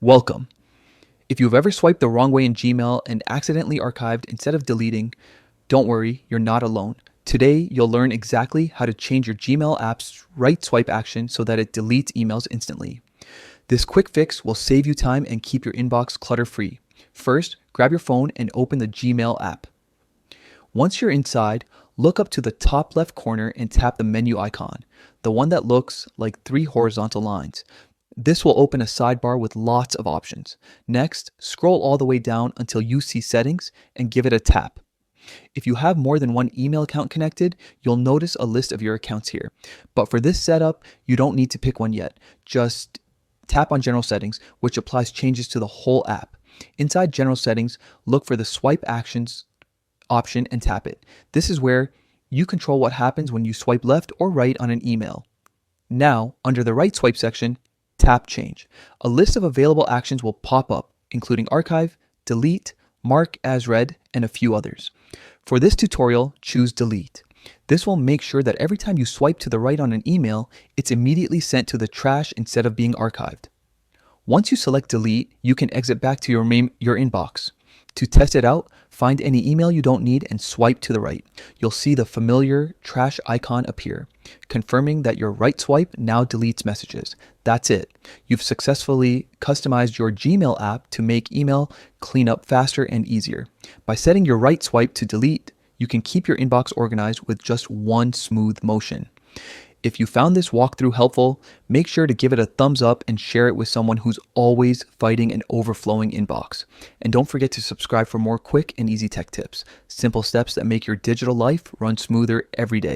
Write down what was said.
Welcome. If you've ever swiped the wrong way in Gmail and accidentally archived instead of deleting, don't worry, you're not alone. Today, you'll learn exactly how to change your Gmail app's right swipe action so that it deletes emails instantly. This quick fix will save you time and keep your inbox clutter-free. First, grab your phone and open the Gmail app. Once you're inside, look up to the top left corner and tap the menu icon, the one that looks like three horizontal lines. This will open a sidebar with lots of options. Next, scroll all the way down until you see Settings and give it a tap. If you have more than one email account connected, you'll notice a list of your accounts here. But for this setup, you don't need to pick one yet. Just tap on General Settings, which applies changes to the whole app. Inside General Settings, look for the Swipe Actions option and tap it. This is where you control what happens when you swipe left or right on an email. Now, under the right swipe section, tap Change. A list of available actions will pop up, including Archive, Delete, Mark as Read, and a few others. For this tutorial, choose Delete. This will make sure that every time you swipe to the right on an email, it's immediately sent to the trash instead of being archived. Once you select Delete, you can exit back to your inbox. To test it out, find any email you don't need and swipe to the right. You'll see the familiar trash icon appear, confirming that your right swipe now deletes messages. That's it. You've successfully customized your Gmail app to make email cleanup faster and easier. By setting your right swipe to delete, you can keep your inbox organized with just one smooth motion. If you found this walkthrough helpful, make sure to give it a thumbs up and share it with someone who's always fighting an overflowing inbox. And don't forget to subscribe for more quick and easy tech tips, simple steps that make your digital life run smoother every day.